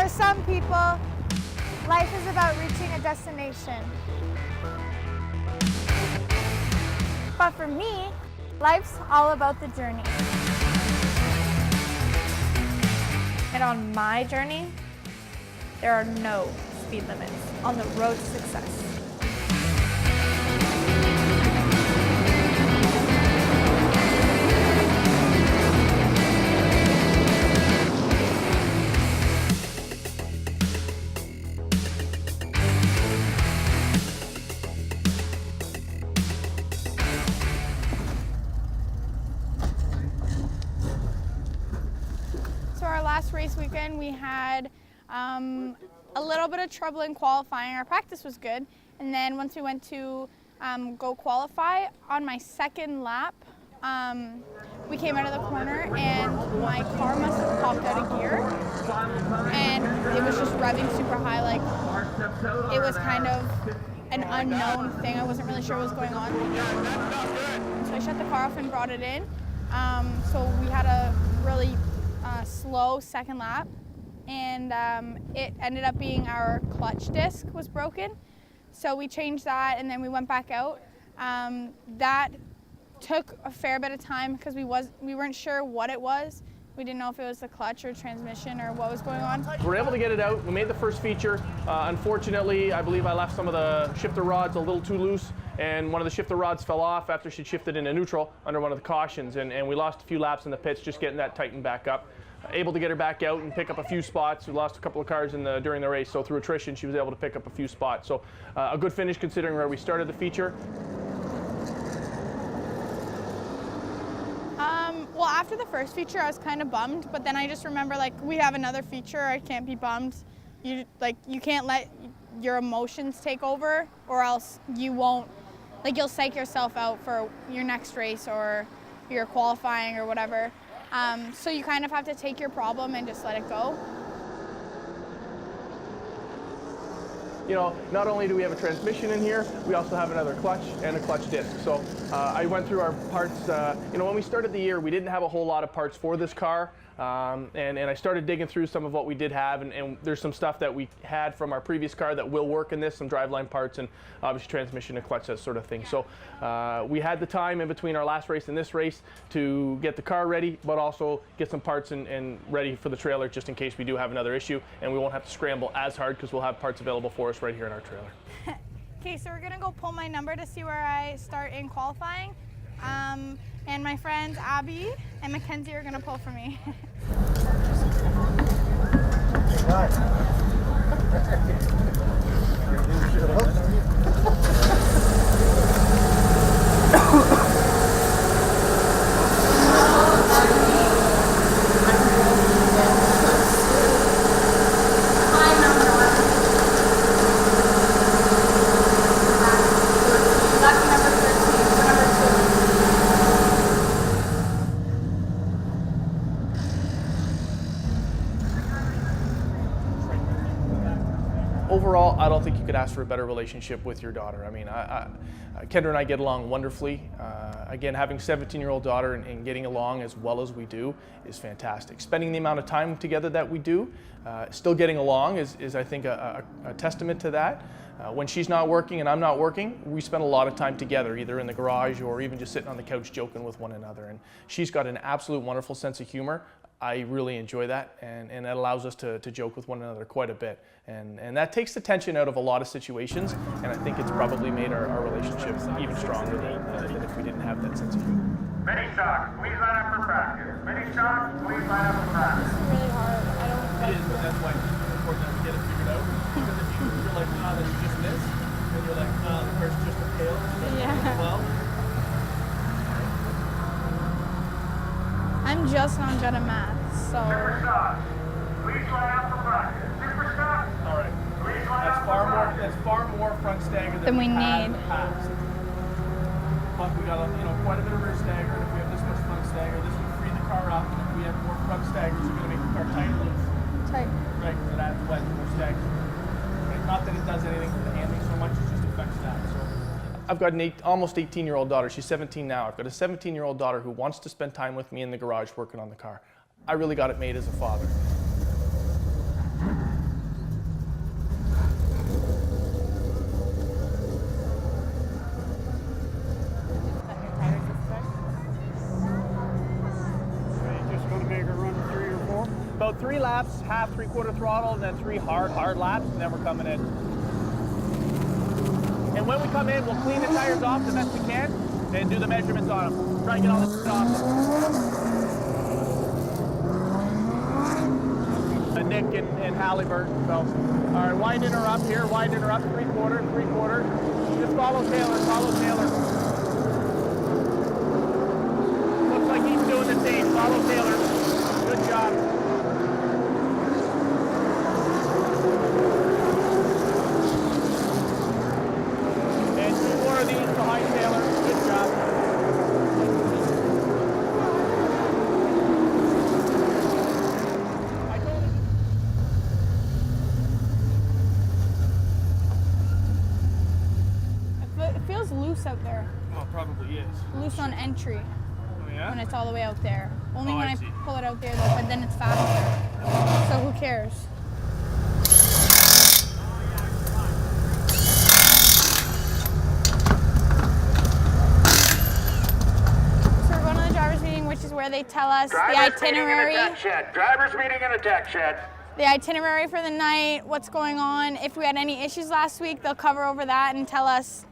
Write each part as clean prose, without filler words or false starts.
For some people, life is about reaching a destination. But for me, life's all about the journey. And on my journey, there are no speed limits on the road to success. So our last race weekend, we had a little bit of trouble in qualifying. Our practice was good, and then once we went to go qualify, on my second lap, we came out of the corner and my car must have popped out of gear, and it was just revving super high. Like, it was kind of an unknown thing. I wasn't really sure what was going on. So I shut the car off and brought it in. So we had a really slow second lap, and it ended up being our clutch disc was broken. So we changed that, and then we went back out. That took a fair bit of time because we weren't sure what it was. We didn't know if it was the clutch or transmission or what was going on. We were able to get it out. We made the first feature. Unfortunately, I believe I left some of the shifter rods a little too loose, and one of the shifter rods fell off after she shifted into neutral under one of the cautions, and we lost a few laps in the pits just getting that tightened back up. Able to get her back out and pick up a few spots. We lost a couple of cars during the race, so through attrition she was able to pick up a few spots. So a good finish considering where we started the feature. Well, after the first feature, I was kind of bummed, but then I just remember, like, we have another feature. I can't be bummed. You can't let your emotions take over, or else you won't, like, you'll psych yourself out for your next race or your qualifying or whatever. So you kind of have to take your problem and just let it go. You know, not only do we have a transmission in here, we also have another clutch and a clutch disc. So I went through our parts. You know, when we started the year, we didn't have a whole lot of parts for this car. And I started digging through some of what we did have, and there's some stuff that we had from our previous car that will work in this, some driveline parts and obviously transmission and clutch, that sort of thing. So we had the time in between our last race and this race to get the car ready, but also get some parts and ready for the trailer just in case we do have another issue, and we won't have to scramble as hard because we'll have parts available for us right here in our trailer. Okay, so we're gonna go pull my number to see where I start in qualifying. And my friends Abbi and MacKenzie are gonna pull for me. Overall, I don't think you could ask for a better relationship with your daughter. I mean, Kendra and I get along wonderfully. Again, having a 17-year-old daughter and getting along as well as we do is fantastic. Spending the amount of time together that we do, still getting along is I think, a testament to that. When she's not working and I'm not working, we spend a lot of time together, either in the garage or even just sitting on the couch joking with one another. And she's got an absolute wonderful sense of humor. I really enjoy that, and that allows us to joke with one another quite a bit. And that takes the tension out of a lot of situations, and I think it's probably made our relationship even stronger than if we didn't have that sense of humor. Mini shock, please line up for practice. Mini shock, please line up for practice. It's really hard. I don't It is, but that's why it's important that we get it figured out. Because if you're like, oh, then you just missed, and you're like, oh, the car's just a tail, well. I'm just not good at math, so. Super shock, please line up for practice. Super shock, All right. please line up for practice. That's far more front stagger Than we we've had need. in the past. But we got quite a bit of rear stagger, and if we have this much front stagger, this would free the car up. And if we have more front staggers, we're going to make the car tight and loose. Tight. Right, because it adds weight, more staggers. And not that it does anything for the handling so much, it just affects that. So I've got an almost 18-year-old daughter. She's 17 now. I've got a 17-year-old daughter who wants to spend time with me in the garage working on the car. I really got it made as a father. about 3 laps, half, 3/4 throttle, and then 3 hard laps, and then we're coming in. And when we come in, we'll clean the tires off the best we can and do the measurements on them. Try and get all this off them. Nick and Halliburton. So, all right, widen her up here, widen her up, 3/4, 3/4. Just follow Taylor, follow Taylor. Looks like he's doing the same. Follow Taylor. Good job. And 2 more of these behind Taylor. Good job. It feels loose out there. Oh, it probably is. Loose on entry. Oh, yeah? When it's all the way out there. Only Oh, when I I see. pull it out there though, but then it's faster. So who cares? So we're going to the driver's meeting, which is where they tell us the itinerary. Driver's meeting in a tech shed. The itinerary for the night, what's going on. If we had any issues last week, they'll cover over that and tell us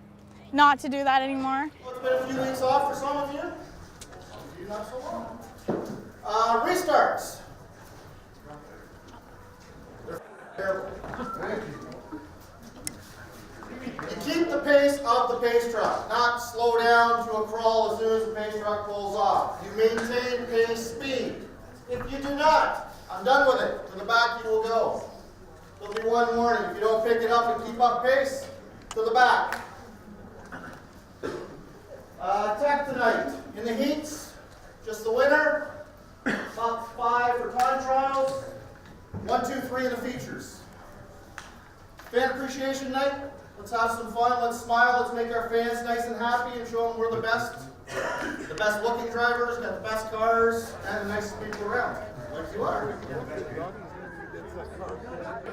not to do that anymore. It's been a few weeks off for some of you. Some of you not so long. Restarts. They're terrible. You keep the pace of the pace truck, not slow down to a crawl as soon as the pace truck pulls off. You maintain pace speed. If you do not, I'm done with it. To the back you will go. There'll be one warning. If you don't pick it up and keep up pace, to the back. Tech tonight. In the heats, just the winner. Top 5 for time trials. 1, 2, 3 in the features. Fan appreciation night. Let's have some fun. Let's smile. Let's make our fans nice and happy and show them we're the best. The best looking drivers, got the best cars, and the nicest people around. Like you are.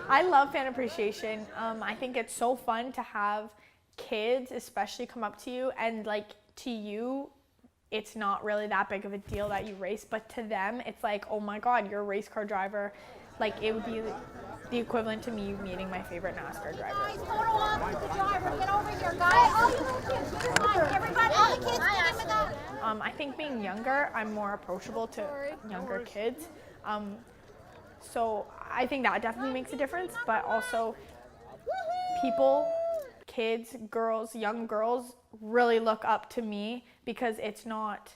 I love fan appreciation. I think it's so fun to have kids especially come up to you, and like to you it's not really that big of a deal that you race, but to them it's like, oh my god, you're a race car driver. Like it would be the equivalent to me meeting my favorite NASCAR driver. Guys, photo op with the driver. Get over here, guys. All you little kids, everybody, all the kids, get in with that. I think being younger, I'm more approachable to younger kids. So I think that definitely makes a difference, but also people, kids, girls, young girls really look up to me because it's not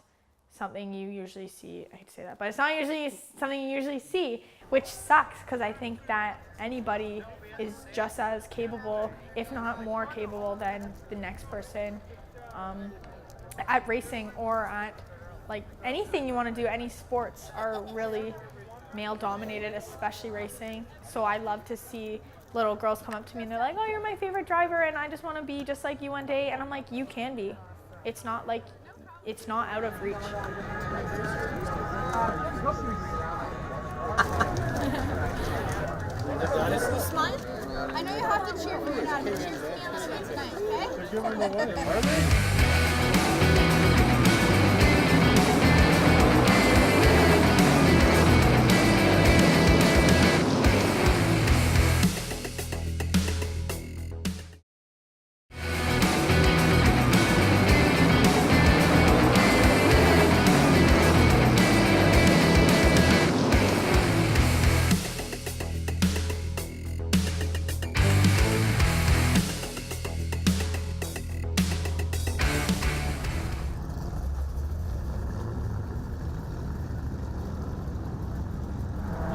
something you usually see. I hate to say that, but it's not usually something you usually see, which sucks because I think that anybody is just as capable, if not more capable than the next person at racing or at like anything you want to do. Any sports are really male dominated, especially racing. So I love to see little girls come up to me and they're like, oh, you're my favorite driver and I just want to be just like you one day. And I'm like, you can be. It's not like, it's not out of reach. Smile. I know you have to cheer for your dad, but cheer for me a little bit tonight, okay? They're giving away, are they?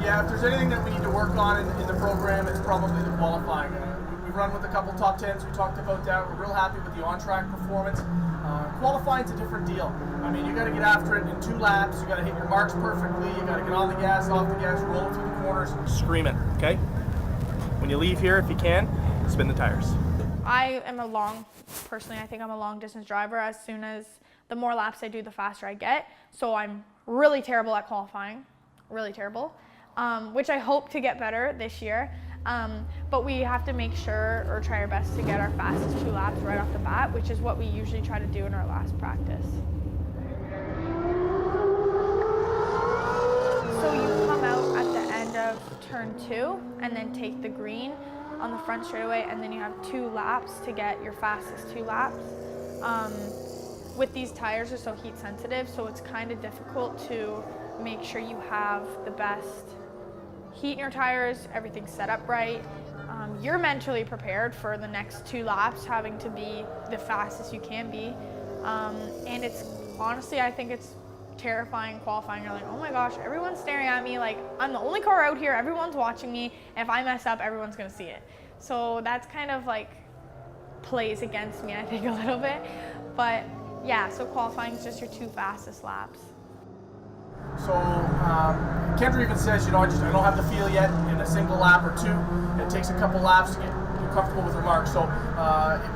Yeah, if there's anything that we need to work on in the program, it's probably the qualifying. We run with a couple top 10s, we talked about that. We're real happy with the on-track performance. Qualifying's a different deal. I mean, you got to get after it in 2 laps, you got to hit your marks perfectly, you got to get on the gas, off the gas, roll through the corners, scream it, okay? When you leave here, if you can, spin the tires. I am personally, I think I'm a long distance driver. As soon as the more laps I do, the faster I get. So I'm really terrible at qualifying, really terrible. Which I hope to get better this year. But we have to make sure or try our best to get our fastest 2 laps right off the bat, which is what we usually try to do in our last practice. So you come out at the end turn 2 and then take the green on the front straightaway, and then you have 2 laps to get your fastest 2 laps. With these tires, they're so heat sensitive, so it's kind of difficult to make sure you have the best heat in your tires, everything's set up right. You're mentally prepared for the next 2 laps having to be the fastest you can be. And it's honestly, I think it's terrifying qualifying. You're like, oh my gosh, everyone's staring at me. Like, I'm the only car out here, everyone's watching me. And if I mess up, everyone's gonna see it. So that's kind of like plays against me, I think, a little bit. But yeah, so qualifying is just your 2 fastest laps. So Kendra even says, you know, I don't have the feel yet in a single lap or 2. It takes a couple laps to get comfortable with her mark. So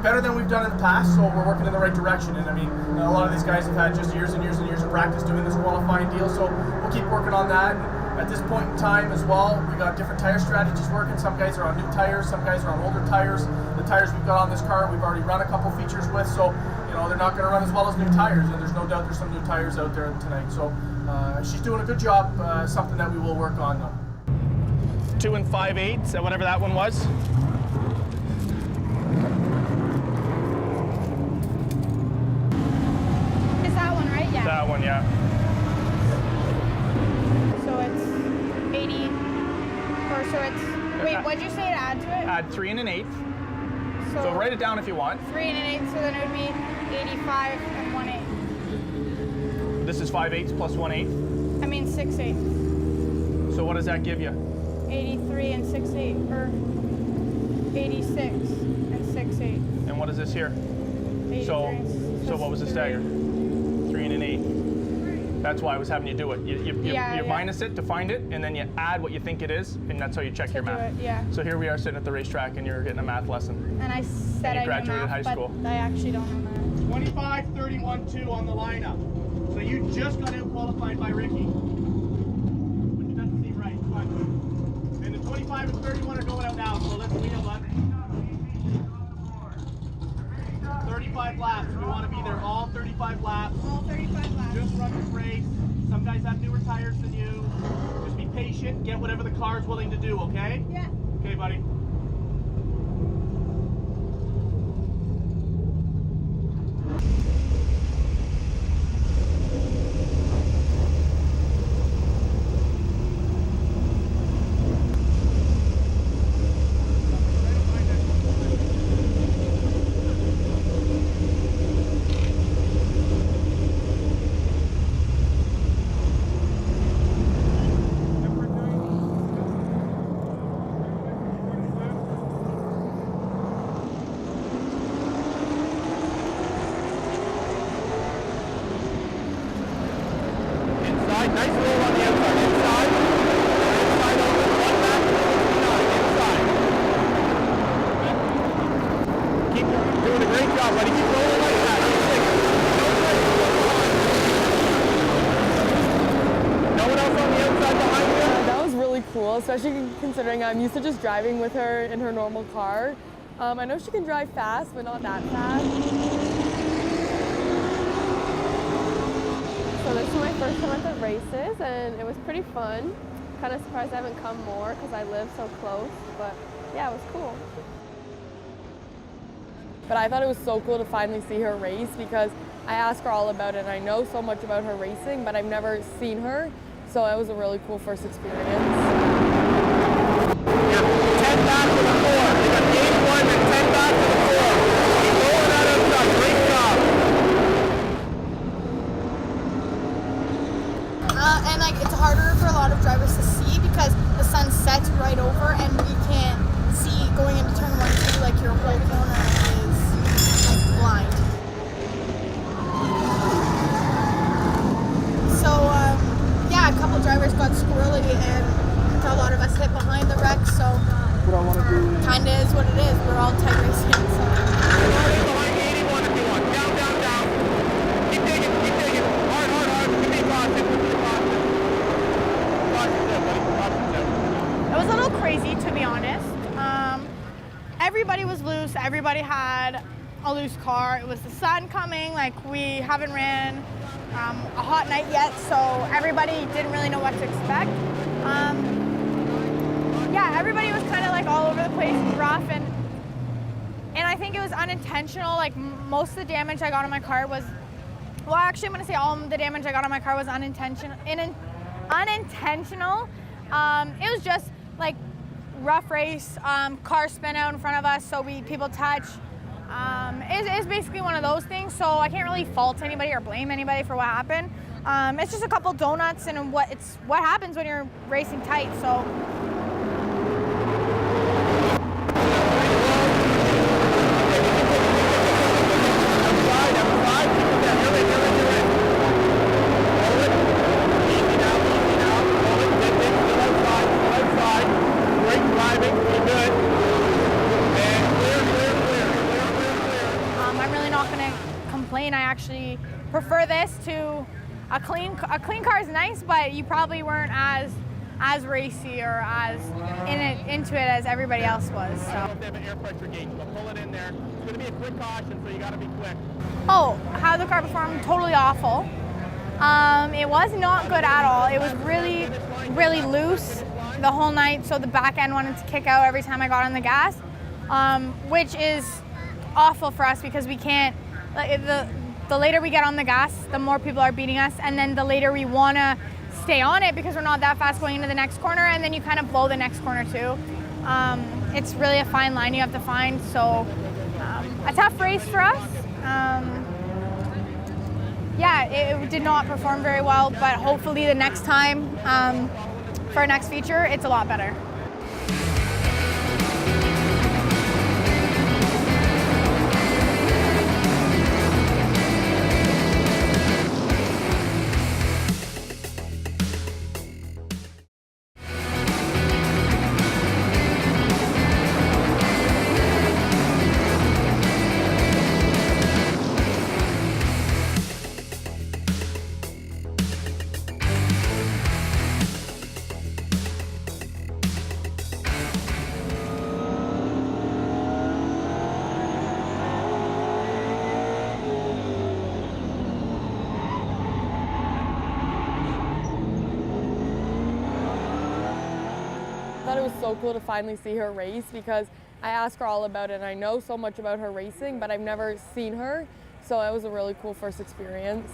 better than we've done in the past, so we're working in the right direction. And I mean, a lot of these guys have had just years and years and years of practice doing this qualifying deal, so we'll keep working on that. And at this point in time as well, we got different tire strategies working. Some guys are on new tires, some guys are on older tires. The tires we've got on this car, we've already run a couple features with, so you know, they're not going to run as well as new tires, and there's no doubt there's some new tires out there tonight. So she's doing a good job, something that we will work on though. 2 5/8, whatever that one was. Is that one right? Yeah. That one, yeah. So it's 80, or so it's, wait, what'd you say to add to it? Add 3 1/8. So write it down if you want. 3 1/8, so then it would be 85 and 1/8. This is 5/8 plus 1/8. I mean 6/8. So what does that give you? 83 and 6/8, or 86 and 6/8. And what is this here? 83 So and what was the stagger? 3 1/8. That's why I was having you do it. You minus it to find it, and then you add what you think it is, and that's how you check your math. Yeah. So here we are sitting at the racetrack, and you're getting a math lesson. And I said And you I graduated knew high math, school. but I actually don't know math. 25, 31, 2 on the lineup. So you just got out qualified by Ricky. Which doesn't seem right, but. And the 25 and 31 are going out now, so let's wheel up. 35 laps. We want to be there all 35 laps. All 35 laps. Just run this race. Some guys have newer tires than you. Just be patient, get whatever the car's willing to do, okay? Yeah. Okay, buddy. Nice roll on the outside. Inside. Inside over. 1 back. 59. Inside. Keep doing a great job, buddy. Keep rolling like that. No one else on the outside behind you? That was really cool, especially considering I'm used to just driving with her in her normal car. I know she can drive fast, but not that fast. So this is my first time at the races, and it was pretty fun. Kind of surprised I haven't come more because I live so close, but yeah, it was cool. But I thought it was so cool to finally see her race because I asked her all about it, and I know so much about her racing, but I've never seen her, so it was a really cool first experience. You're 10 back to the 4. You got 81 and 10 back to the 4. Keep rolling that outside. Great job. And like it's harder for a lot of drivers to see because the sun sets right over and you can't see going into turn 1, 2, like your whole corner is like blind. So yeah, a couple drivers got squirrely and a lot of us hit behind the wreck, so kinda is what it is. We're all tight racing, so. Behind 81 if you want. Down, down, down. Keep digging, keep digging. Hard, hard, hard. Keep being positive. It was a little crazy, to be honest. Everybody was loose. Everybody had a loose car. It was the sun coming. Like, we haven't ran a hot night yet, so everybody didn't really know what to expect. everybody was kind of like all over the place and rough, and I think it was unintentional. Like most of the damage I got on my car was, well, actually I'm gonna say all of the damage I got on my car was unintentional. It was just like rough race, car spin out in front of us, so people touch. It's basically one of those things, so I can't really fault anybody or blame anybody for what happened. It's just a couple donuts and what happens when you're racing tight. So. I'm really not going to complain. I actually prefer this to a clean car is nice, but you probably weren't as racy or as into it as everybody else was. So. They have an air pressure gauge, but pull it in there. It's going to be a quick caution, so you got to be quick. Oh, how the car performed? Totally awful. It was not good at all. It was really, really loose the whole night, so the back end wanted to kick out every time I got on the gas, which is awful for us because we can't, like, the later we get on the gas, the more people are beating us, and then the later we want to stay on it because we're not that fast going into the next corner, and then you kind of blow the next corner too. It's really a fine line you have to find, so a tough race for us. Yeah, it did not perform very well, but hopefully the next time for our next feature, it's a lot better. I thought it was so cool to finally see her race because I asked her all about it, and I know so much about her racing, but I've never seen her, so it was a really cool first experience.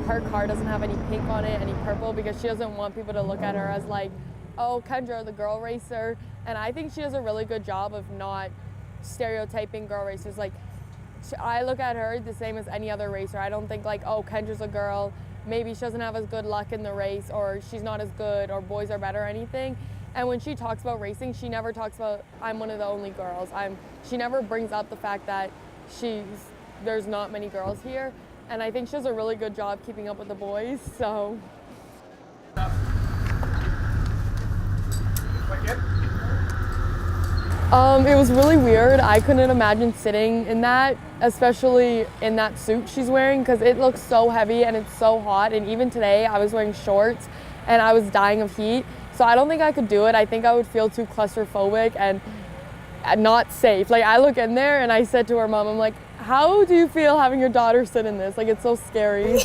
Her car doesn't have any pink on it, any purple, because she doesn't want people to look at her as like, oh, Kendra, the girl racer. And I think she does a really good job of not stereotyping girl racers. Like, I look at her the same as any other racer. I don't think like, oh, Kendra's a girl, maybe she doesn't have as good luck in the race, or she's not as good, or boys are better or anything. And when she talks about racing, she never talks about, I'm one of the only girls. She never brings up the fact that there's not many girls here. And I think she does a really good job keeping up with the boys, so. It was really weird. I couldn't imagine sitting in that, especially in that suit she's wearing, because it looks so heavy and it's so hot. And even today I was wearing shorts and I was dying of heat. So I don't think I could do it. I think I would feel too claustrophobic and not safe. Like, I look in there and I said to her mom, I'm like, how do you feel having your daughter sit in this? Like, it's so scary.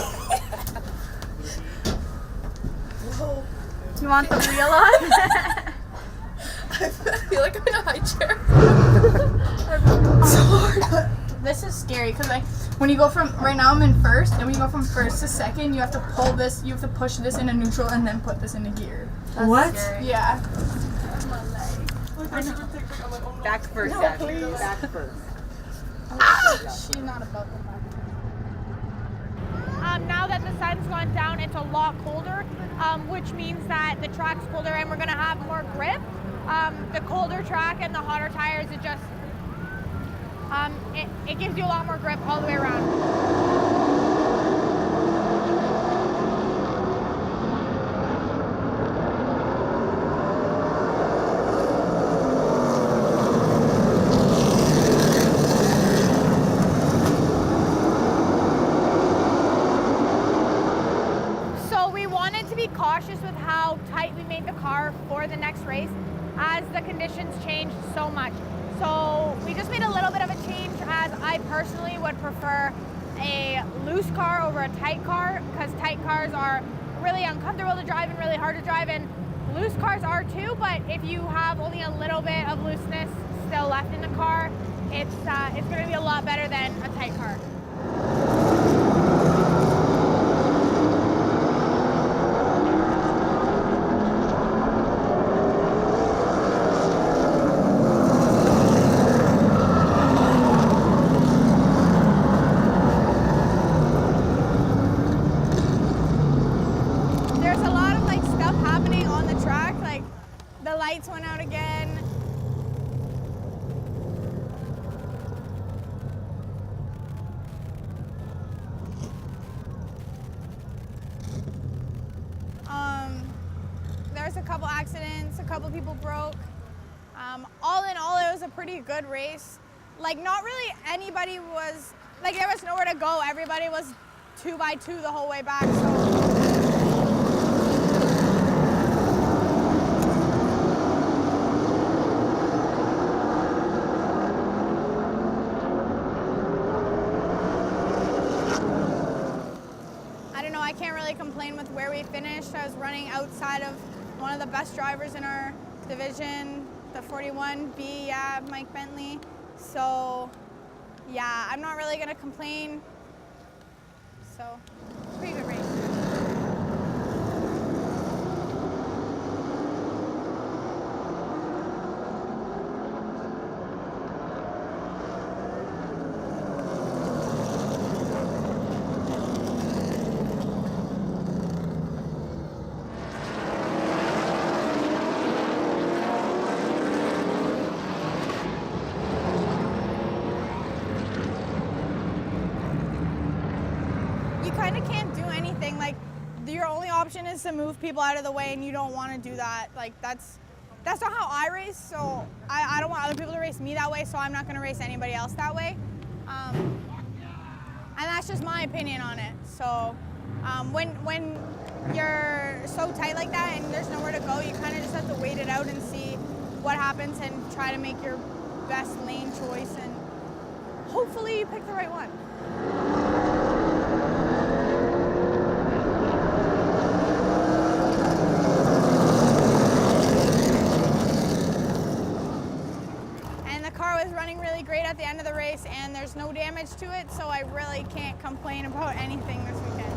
You want the wheel on? I feel like I'm in a high chair. So hard. This is scary because like when you go from, right now I'm in first, and when you go from first to second, you have to pull this, you have to push this into neutral and then put this into gear. That's what? Scary. Yeah. Back first, No, Abby. please. Back first. She's not about the back. Now that the sun's gone down, it's a lot colder, which means that the track's colder and we're going to have more grip. The colder track and the hotter tires, it just, it gives you a lot more grip all the way around. Cautious with how tight we made the car for the next race. as the conditions changed so much. So we just made a little bit of a change, as I personally would prefer a loose car over a tight car, because tight cars are really uncomfortable to drive and really hard to drive, and loose cars are too, but if you have only a little bit of looseness still left in the car, it's going to be a lot better than a tight car. There's a lot of like stuff happening on the track, like the lights went out again. There's a couple accidents, a couple people broke. All in all, it was a pretty good race. Like, not really anybody was, like, there was nowhere to go. Everybody was 2x2 the whole way back, so. I can't really complain with where we finished. I was running outside of one of the best drivers in our division, the 41B, Mike Bentley. So, yeah, I'm not really going to complain. So, pretty good race. Kind of can't do anything. Like, your only option is to move people out of the way, and you don't want to do that. Like, that's not how I race, so I don't want other people to race me that way, so I'm not going to race anybody else that way. And that's just my opinion on it. So when you're so tight like that and there's nowhere to go, you kind of just have to wait it out and see what happens and try to make your best lane choice, and hopefully you pick the right one. Was running really great at the end of the race, and there's no damage to it, so I really can't complain about anything this weekend.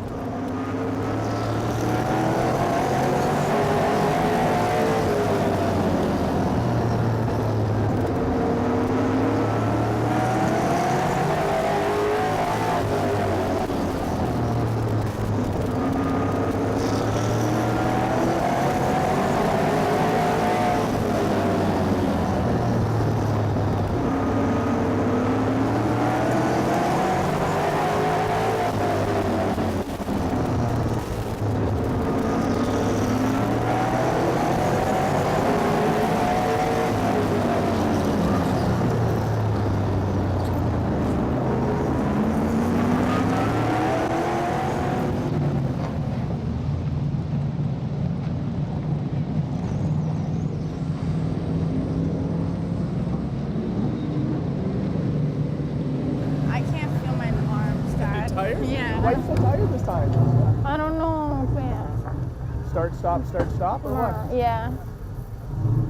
Why are you so tired this time? I don't know, man. Start, stop, or what? Yeah.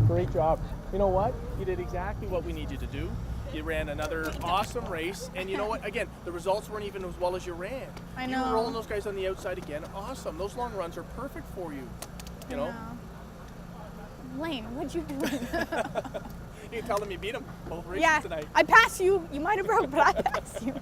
Great job. You know what? You did exactly what we need you to do. You ran another awesome race, and you know what? Again, the results weren't even as well as you ran. I know. You were rolling those guys on the outside again. Awesome. Those long runs are perfect for you. You know? Lane, what'd you do? You can tell them you beat them both races yeah, tonight. I passed you. You might have broke, but I passed you.